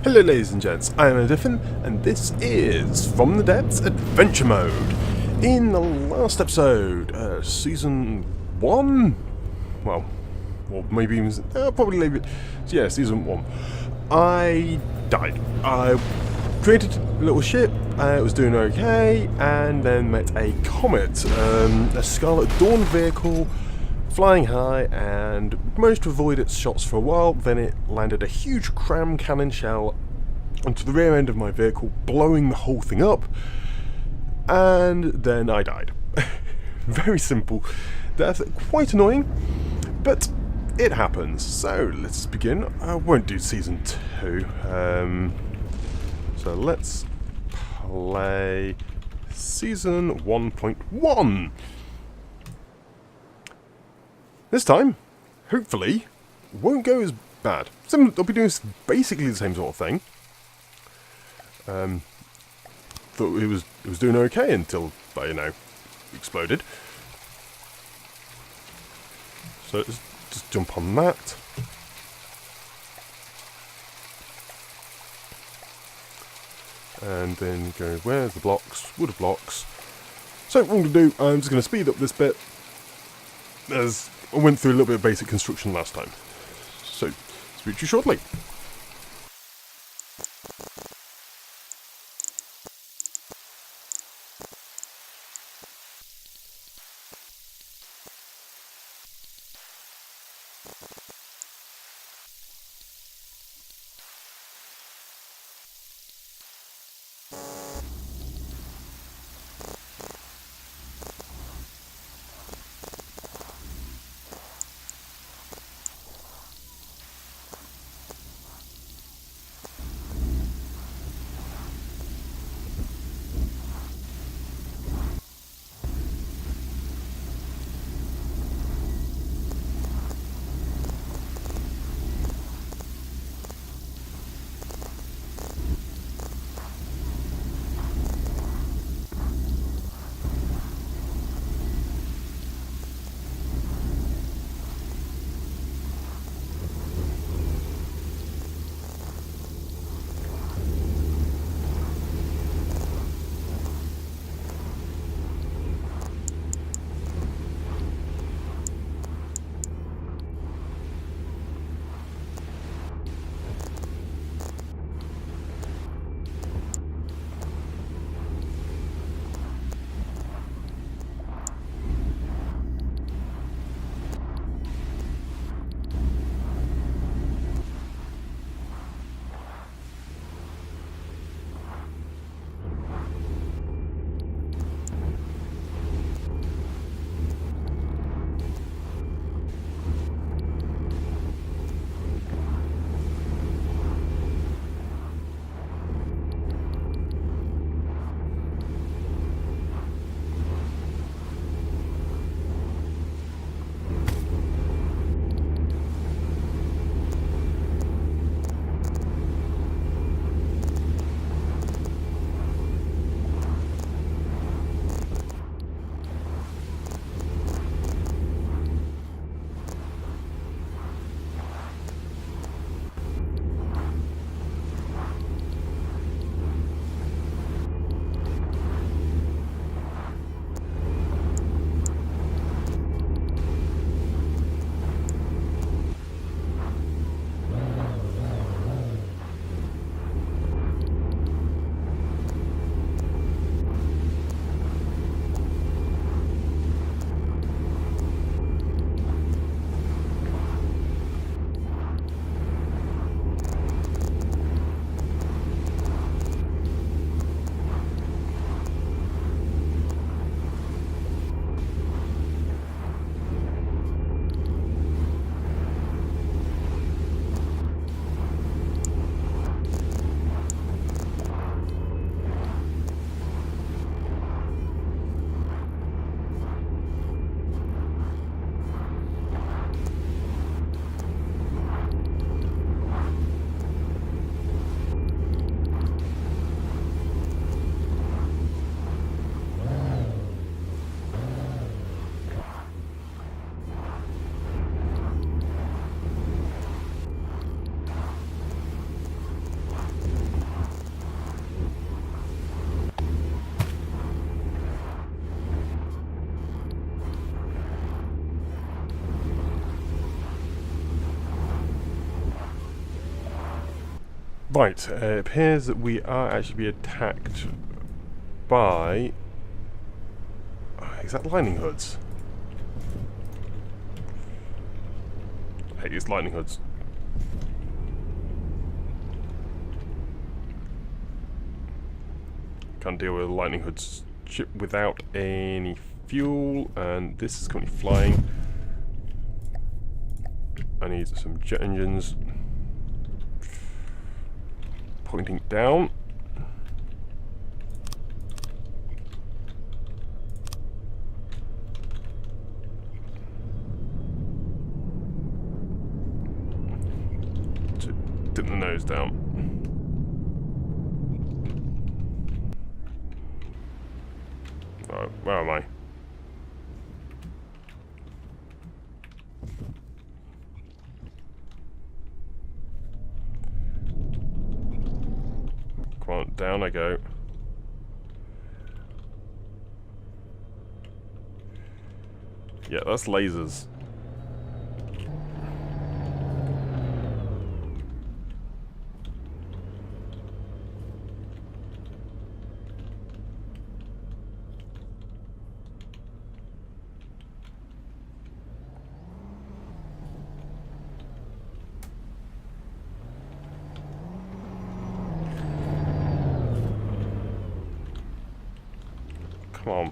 Hello ladies and gents, I am Ediffin, and this is From the Depths Adventure Mode. In the last episode, Season 1? Well, or maybe even, probably leave it, yeah, Season 1. I died. I created a little ship, it was doing okay, and then met a comet, a Scarlet Dawn vehicle, flying high, and managed to avoid its shots for a while. Then it landed a huge cram cannon shell onto the rear end of my vehicle, blowing the whole thing up, and then I died. Very simple death, quite annoying, but it happens. So let's begin. I won't do Season 2, so let's play Season 1.1. This time, hopefully, won't go as bad. I'll be doing basically the same sort of thing. Thought it was doing okay until I, exploded. So let's just jump on that. And then go, where's the blocks? Wood blocks. So what I'm going to do, I'm just going to speed up this bit, as I went through a little bit of basic construction last time. So, speak to you shortly. Right, it appears that we are actually being attacked by... is that lightning hoods? I hate these lightning hoods. Can't deal with a lightning hoods ship without any fuel, and this is currently flying. I need some jet engines. Pointing down. To dip the nose down. Right, where am I? Come on, down I go. Yeah, that's lasers. Come on.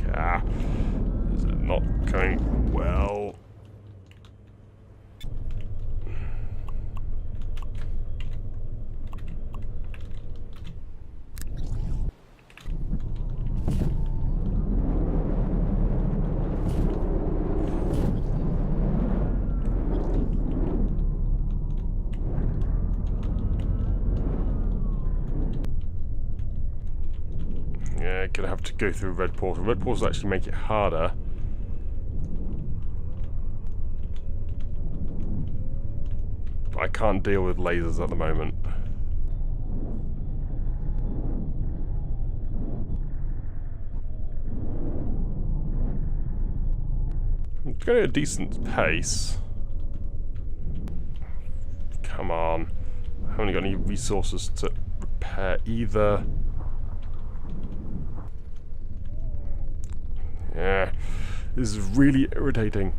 Okay. This is not going well. Yeah, gonna have to go through red portal. Red portals actually make it harder. But I can't deal with lasers at the moment. I'm going at a decent pace. Come on. I haven't got any resources to repair either. Yeah, this is really irritating.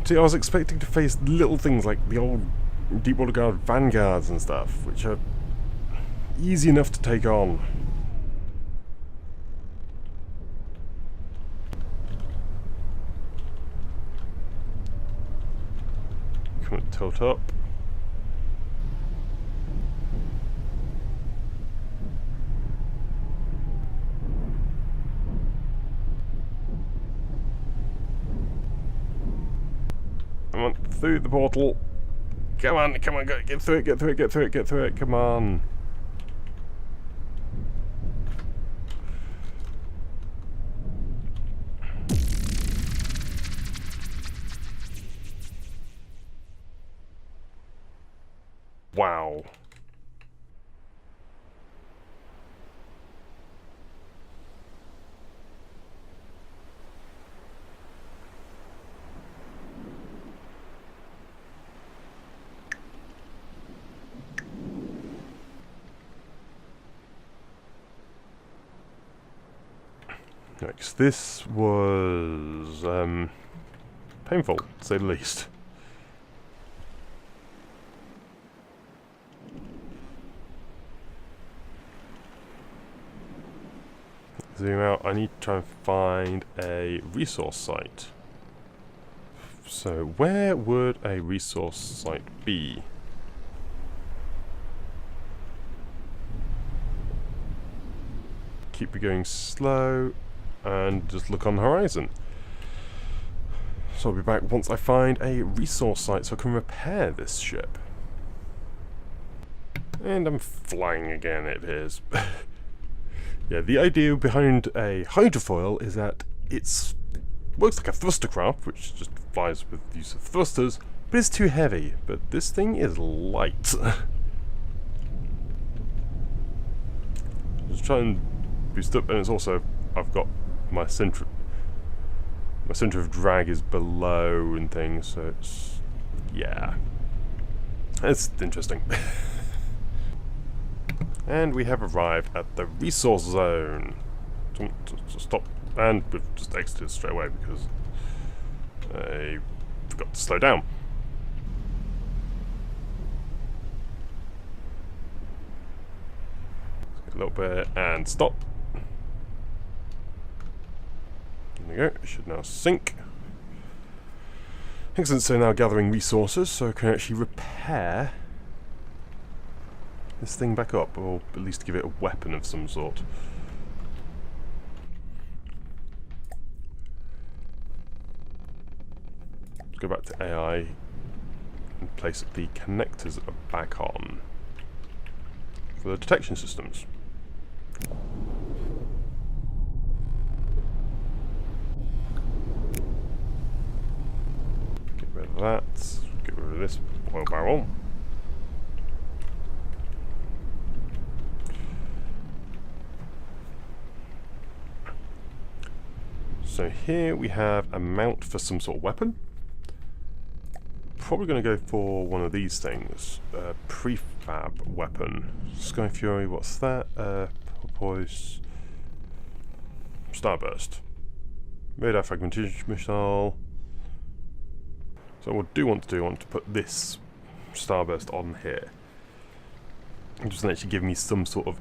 See, I was expecting to face little things like the old Deepwater Guard Vanguards and stuff, which are easy enough to take on. Come on, tilt up. Come on, through the portal. Come on, come on, get through it, get through it, get through it, get through it, come on. Wow. Next, this was painful, to say the least. Zoom out. I need to try and find a resource site. So, where would a resource site be? Keep it going slow. And just look on the horizon. So I'll be back once I find a resource site so I can repair this ship. And I'm flying again, it appears. Yeah, the idea behind a hydrofoil is that it's works like a thruster craft, which just flies with the use of thrusters, but it's too heavy. But this thing is light. Just try and boost up, and it's also, I've got my center of drag is below and things, so it's, yeah, it's interesting. And we have arrived at the resource zone. Stop, and we've just exited straight away because I forgot to slow down. A little bit and stop. There we go, it should now sync. Excellent, so now gathering resources so I can actually repair this thing back up, or at least give it a weapon of some sort. Let's go back to AI and place the connectors back on for the detection systems. Get rid of that, get rid of this oil barrel. So here we have a mount for some sort of weapon. Probably going to go for one of these things. Prefab weapon. Sky Fury, what's that? Poise. Starburst. Radar fragmentation missile. So what I do want to do, I want to put this Starburst on here. It doesn't actually give me some sort of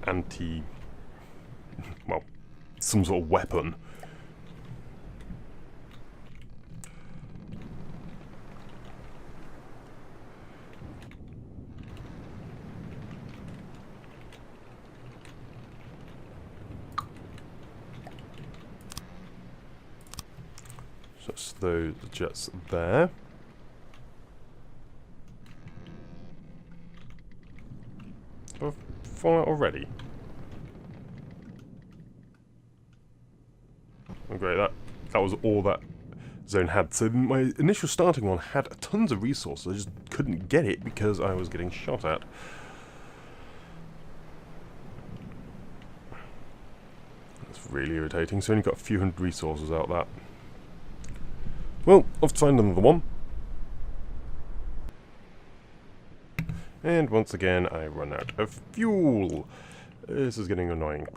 well, some sort of weapon. So that's those jets there. Have I fallen out already? Oh great, that was all that zone had. So my initial starting one had tons of resources, I just couldn't get it because I was getting shot at. That's really irritating, so I only got a few hundred resources out of that. Well, I've find another one. And once again, I run out of fuel. This is getting annoying.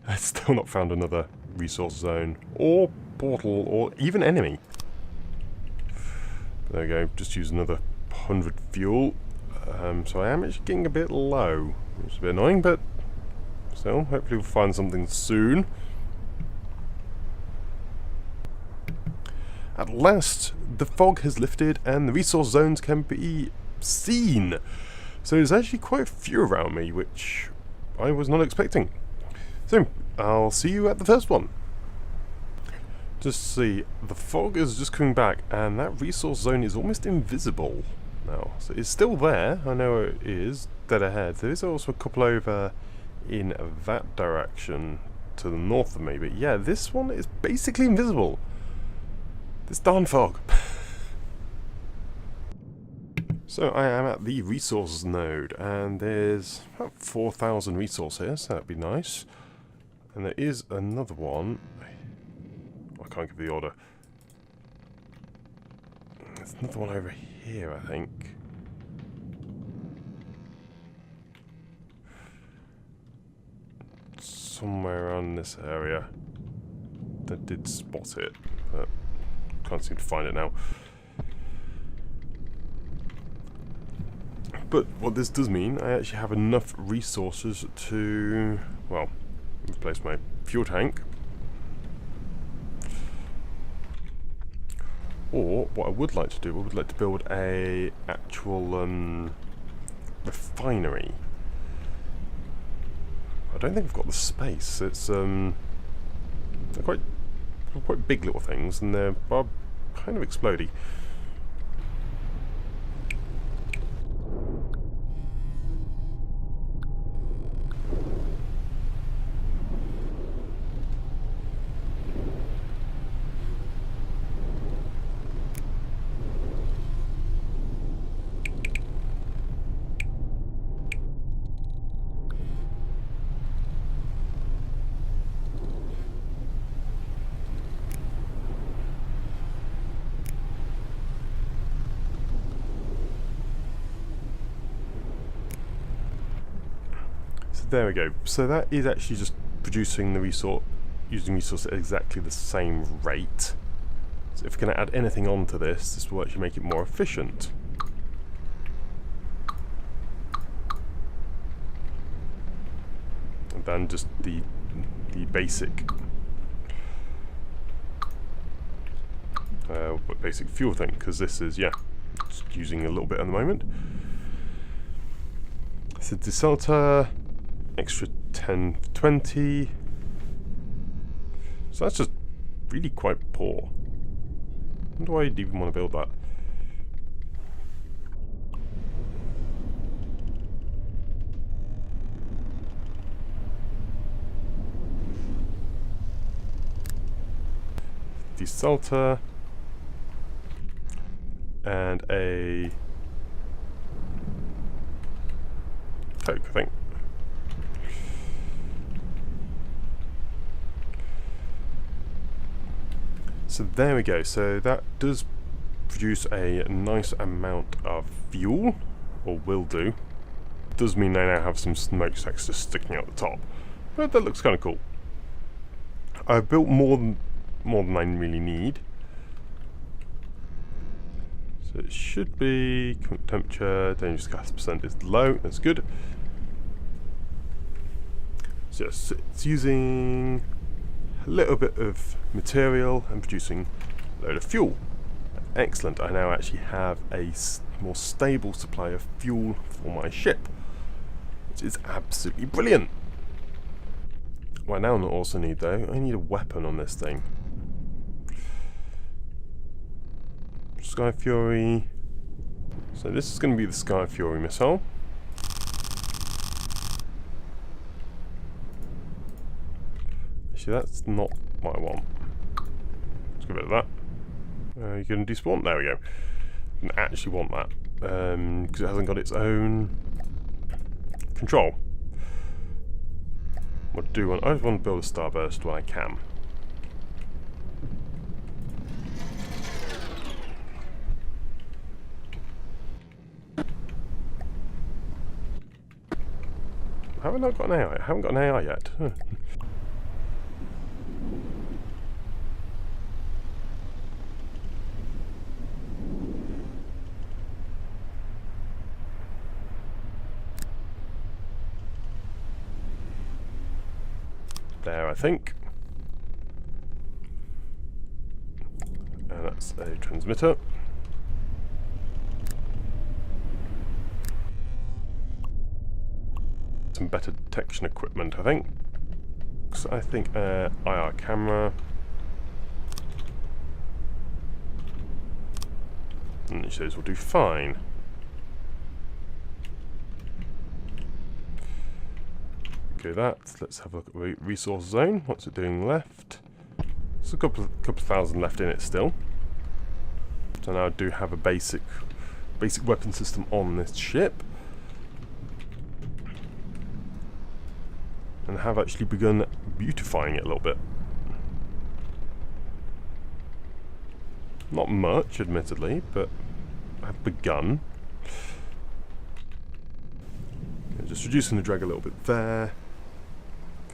I've still not found another resource zone, or portal, or even enemy. There we go, just use another 100 fuel. So I am actually getting a bit low. It's a bit annoying, but still, hopefully we'll find something soon. At last, the fog has lifted and the resource zones can be seen. So there's actually quite a few around me, which I was not expecting. So, I'll see you at the first one. Just see, the fog is just coming back and that resource zone is almost invisible now. So it's still there, I know it is, dead ahead. There is also a couple over in that direction to the north of me, but yeah, this one is basically invisible. This darn fog. So I am at the resources node, and there's about 4,000 resources here, so that'd be nice. And there is another one. I can't give the order. There's another one over here, I think. Somewhere around this area. I did spot it, but can't seem to find it now. But what this does mean, I actually have enough resources to, well, replace my fuel tank. Or what I would like to do, I would like to build a actual refinery. I don't think I've got the space. It's they're quite big little things, and they're kind of explodey. there we go. So that is actually just producing the resource, using resource at exactly the same rate. So if we're going to add anything onto this, this will actually make it more efficient. Than just the basic fuel thing, because this is, yeah, just using a little bit at the moment. So desalter, extra 10, 20. So that's just really quite poor. When do I even want to build that? Desalter and a Coke, I think. So there we go. So that does produce a nice amount of fuel, or will do. Does mean they now have some smokestacks just sticking out the top, but that looks kind of cool. I've built more than I really need. So it should be temperature, dangerous gas percent is low, that's good. So yes, it's using a little bit of material and producing a load of fuel. Excellent, I now actually have a more stable supply of fuel for my ship, which is absolutely brilliant. What I now also need though, I need a weapon on this thing. Sky Fury. So this is going to be the Sky Fury missile. Actually, that's not what I want. Let's get rid of that. You can despawn. There we go. I didn't actually want that because it hasn't got its own control. What I do want? I just want to build a starburst when I can. Haven't I got an AI? I haven't got an AI yet. There, I think. And that's a transmitter. Some better detection equipment, I think. So I think IR camera. And each of those will do fine. Okay, let's have a look at the resource zone. What's it doing left? There's a couple thousand left in it still. So now I do have a basic weapon system on this ship. And have actually begun beautifying it a little bit. Not much, admittedly, but I've begun. Just reducing the drag a little bit there. I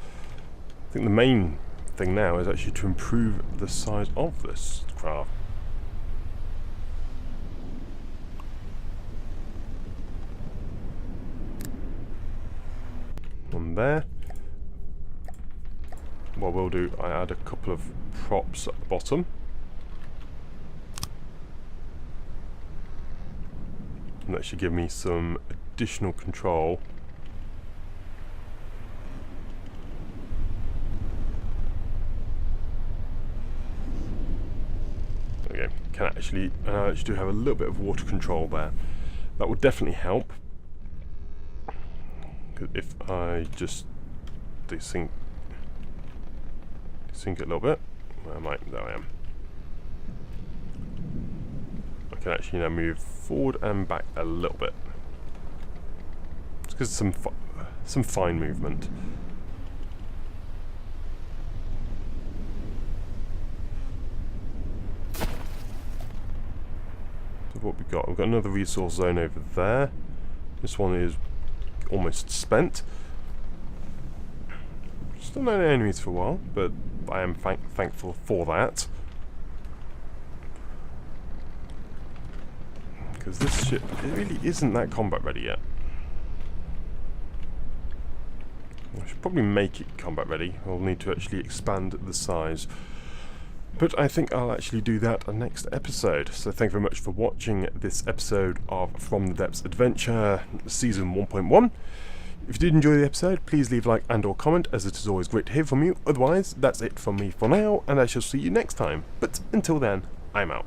think the main thing now is actually to improve the size of this craft. One there. What we'll do, I add a couple of props at the bottom. And that should give me some additional control. There we go. Can actually, and I actually do have a little bit of water control there. That would definitely help. Because if I just desync it a little bit. Where am I? There I am. I can actually now move forward and back a little bit. It's because some fine movement. So what we've got another resource zone over there. This one is almost spent. So if I just desync it a little bit, Still no enemies for a while, but I am thankful for that. Because this ship, it really isn't that combat ready yet. I should probably make it combat ready. I'll need to actually expand the size. But I think I'll actually do that next episode. So thank you very much for watching this episode of From the Depths Adventure Season 1.1. If you did enjoy the episode, please leave a like and or comment, as it is always great to hear from you. Otherwise, that's it from me for now, and I shall see you next time. But until then, I'm out.